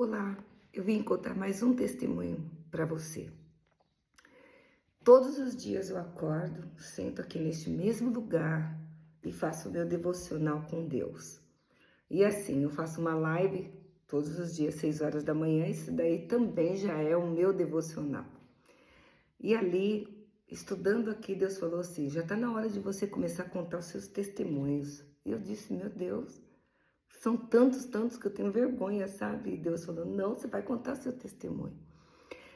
Olá, eu vim contar mais um testemunho para você. Todos os dias eu acordo, sento aqui neste mesmo lugar e faço o meu devocional com Deus. E assim, eu faço uma live todos os dias, 6 horas da manhã, isso daí também já é o meu devocional. E ali, estudando aqui, Deus falou assim, já está na hora de você começar a contar os seus testemunhos. E eu disse, meu Deus, são tantos que eu tenho vergonha, sabe? E Deus falou, não, você vai contar seu testemunho.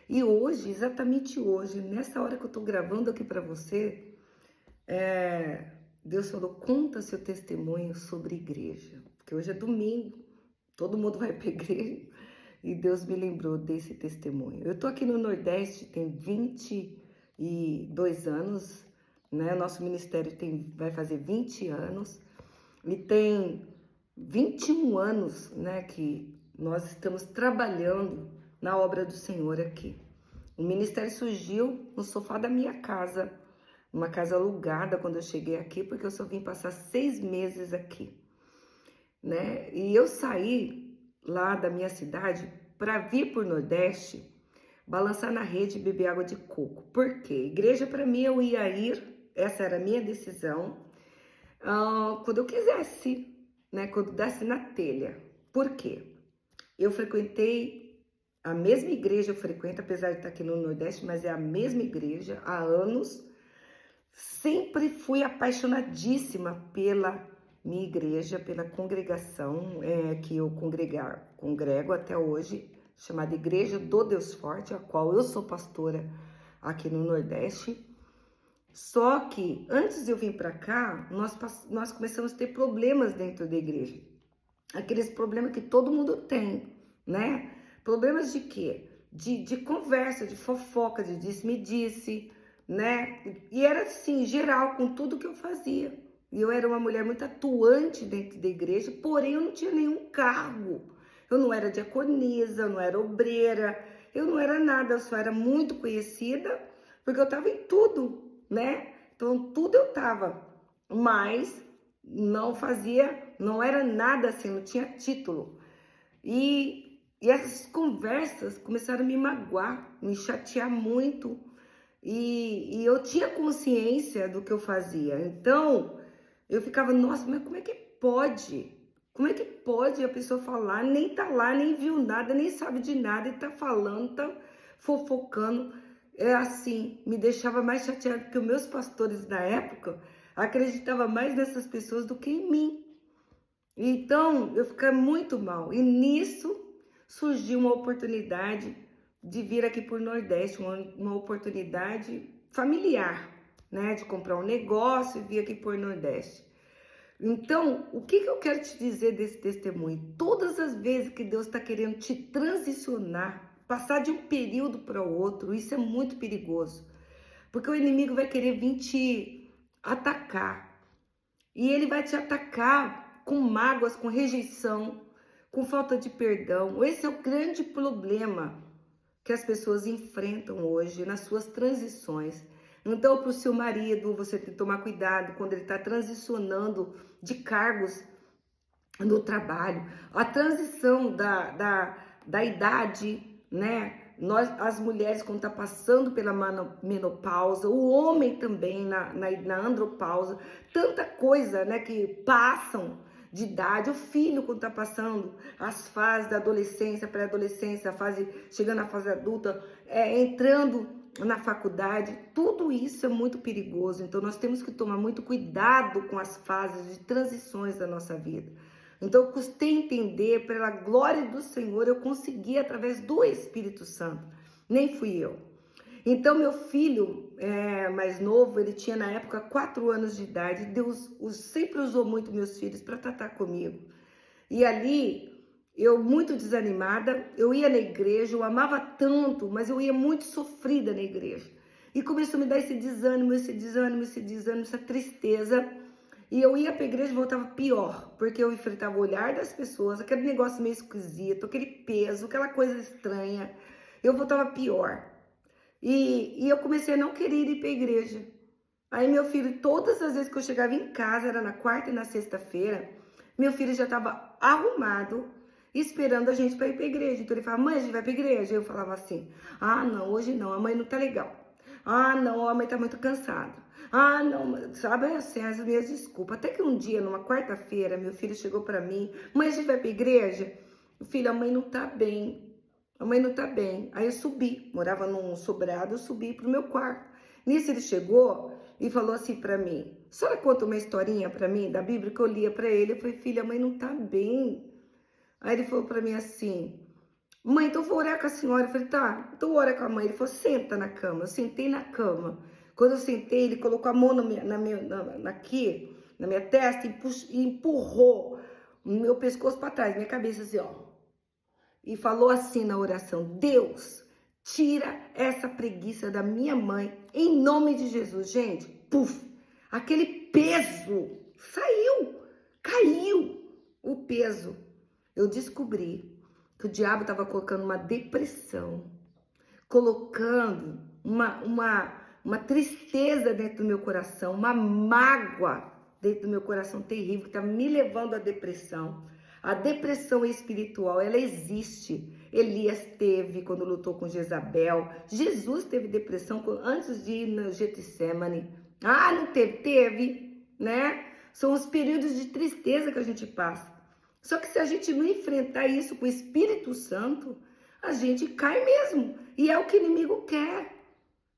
E hoje, exatamente hoje, nessa hora que eu tô gravando aqui para você, Deus falou, conta seu testemunho sobre igreja. Porque hoje é domingo, todo mundo vai pra igreja. E Deus me lembrou desse testemunho. Eu tô aqui no Nordeste, tem 22 anos, né? Nosso ministério vai fazer 20 anos. E tem 21 anos, né, que nós estamos trabalhando na obra do Senhor aqui. O ministério surgiu no sofá da minha casa, uma casa alugada quando eu cheguei aqui, porque eu só vim passar 6 meses aqui, né? E eu saí lá da minha cidade para vir para o Nordeste, balançar na rede e beber água de coco. Por quê? Igreja para mim eu ia ir, essa era a minha decisão, quando eu quisesse, né? Quando desse na telha. Por quê? Eu frequentei a mesma igreja, eu frequento, apesar de estar aqui no Nordeste, mas é a mesma igreja há anos. Sempre fui apaixonadíssima pela minha igreja, pela congregação que eu congrego até hoje, chamada Igreja do Deus Forte, a qual eu sou pastora aqui no Nordeste. Só que antes de eu vir para cá, nós começamos a ter problemas dentro da igreja. Aqueles problemas que todo mundo tem, né? Problemas de quê? De conversa, de fofoca, de disse-me-disse, né? E era assim, geral, com tudo que eu fazia. E eu era uma mulher muito atuante dentro da igreja, porém eu não tinha nenhum cargo. Eu não era diaconisa, eu não era obreira, eu não era nada, eu só era muito conhecida, porque eu estava em tudo, né? Então tudo eu estava, mas não fazia, não era nada assim, não tinha título. E essas conversas começaram a me magoar, me chatear muito. E eu tinha consciência do que eu fazia. Então, eu ficava, nossa, mas como é que pode? Como é que pode a pessoa falar, nem tá lá, nem viu nada, nem sabe de nada, e tá falando, tá fofocando. É assim, me deixava mais chateada, porque os meus pastores da época acreditavam mais nessas pessoas do que em mim. Então, eu ficava muito mal. E nisso surgiu uma oportunidade de vir aqui para o Nordeste, uma oportunidade familiar, né? De comprar um negócio e vir aqui para o Nordeste. Então, o que eu quero te dizer desse testemunho? Todas as vezes que Deus está querendo te transicionar, passar de um período para o outro, isso é muito perigoso. Porque o inimigo vai querer vir te atacar. E ele vai te atacar com mágoas, com rejeição, com falta de perdão. Esse é o grande problema que as pessoas enfrentam hoje nas suas transições. Então, para o seu marido, você tem que tomar cuidado quando ele está transicionando de cargos no trabalho. A transição da idade, né? Nós, as mulheres, quando tá passando pela menopausa, o homem também na andropausa, tanta coisa, né, que passam de idade, o filho quando tá passando as fases da adolescência, pré-adolescência, chegando à fase adulta, entrando na faculdade, tudo isso é muito perigoso. Então nós temos que tomar muito cuidado com as fases de transições da nossa vida. Então eu custei entender, pela glória do Senhor, eu consegui através do Espírito Santo, nem fui eu. Então meu filho mais novo, ele tinha na época 4 anos de idade, Deus sempre usou muito meus filhos para tratar comigo. E ali, eu muito desanimada, eu ia na igreja, eu amava tanto, mas eu ia muito sofrida na igreja. E começou a me dar esse desânimo, essa tristeza. E eu ia pra igreja e voltava pior, porque eu enfrentava o olhar das pessoas, aquele negócio meio esquisito, aquele peso, aquela coisa estranha. Eu voltava pior. E eu comecei a não querer ir pra igreja. Aí meu filho, todas as vezes que eu chegava em casa, era na quarta e na sexta-feira, meu filho já estava arrumado esperando a gente para ir para a igreja. Então ele falava, mãe, a gente vai para a igreja? Eu falava assim, ah, não, hoje não, a mãe não tá legal. Ah, não, a mãe tá muito cansada. Ah, não, sabe, assim, as minhas desculpas. Até que um dia, numa quarta-feira, meu filho chegou para mim, mãe, a gente vai para a igreja? Filho, a mãe não tá bem. A mãe não tá bem. Aí eu subi, morava num sobrado, eu subi pro meu quarto. Nisso ele chegou e falou assim para mim, a senhora conta uma historinha para mim da Bíblia que eu lia para ele. Eu falei, filha, a mãe não tá bem. Aí ele falou para mim assim, mãe, então eu vou orar com a senhora. Eu falei, tá, então ora com a mãe. Ele falou, senta na cama. Eu sentei na cama. Quando eu sentei, ele colocou a mão aqui, na minha testa e empurrou o meu pescoço para trás, minha cabeça assim, ó. E falou assim na oração, Deus, tira essa preguiça da minha mãe, em nome de Jesus. Gente, puf, aquele peso saiu, caiu o peso. Eu descobri que o diabo estava colocando uma depressão, colocando uma tristeza dentro do meu coração, uma mágoa dentro do meu coração terrível, que está me levando à depressão. A depressão espiritual, ela existe. Elias teve quando lutou com Jezabel. Jesus teve depressão antes de ir no Getsemane. Ah, não teve? Teve, né? São os períodos de tristeza que a gente passa. Só que se a gente não enfrentar isso com o Espírito Santo, a gente cai mesmo. E é o que o inimigo quer.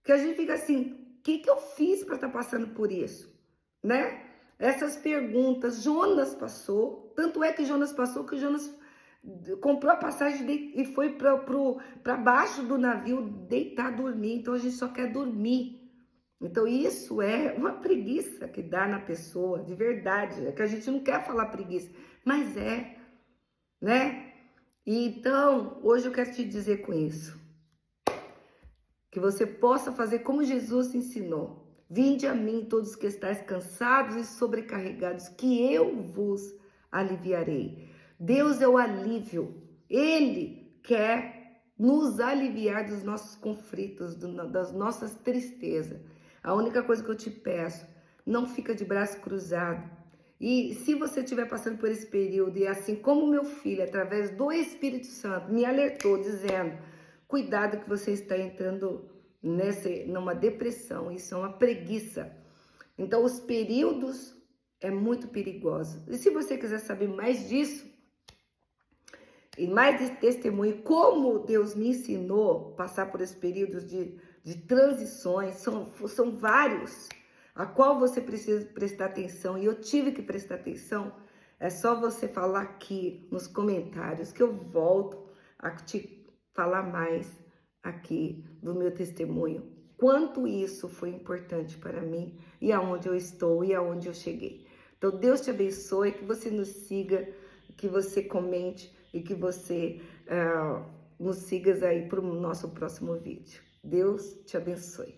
Que a gente fica assim, o que eu fiz para estar passando por isso? Né? Essas perguntas, Jonas passou, tanto é que Jonas passou que Jonas comprou a passagem e foi para baixo do navio deitar, dormir. Então a gente só quer dormir. Então isso é uma preguiça que dá na pessoa, de verdade. É que a gente não quer falar preguiça, mas é, né? E então, hoje eu quero te dizer com isso, que você possa fazer como Jesus ensinou. Vinde a mim todos que estáis cansados e sobrecarregados, que eu vos aliviarei. Deus é o alívio. Ele quer nos aliviar dos nossos conflitos, das nossas tristezas. A única coisa que eu te peço, não fica de braço cruzado. E se você estiver passando por esse período, e assim como meu filho, através do Espírito Santo, me alertou, dizendo, cuidado que você está entrando numa depressão, isso é uma preguiça. Então, os períodos é muito perigoso. E se você quiser saber mais disso, e mais de testemunho, como Deus me ensinou a passar por esses períodos de transições, são vários, a qual você precisa prestar atenção, e eu tive que prestar atenção, é só você falar aqui nos comentários, que eu volto a te falar mais aqui do meu testemunho, quanto isso foi importante para mim, e aonde eu estou, e aonde eu cheguei. Então, Deus te abençoe, que você nos siga, que você comente, e que você nos siga aí para o nosso próximo vídeo. Deus te abençoe.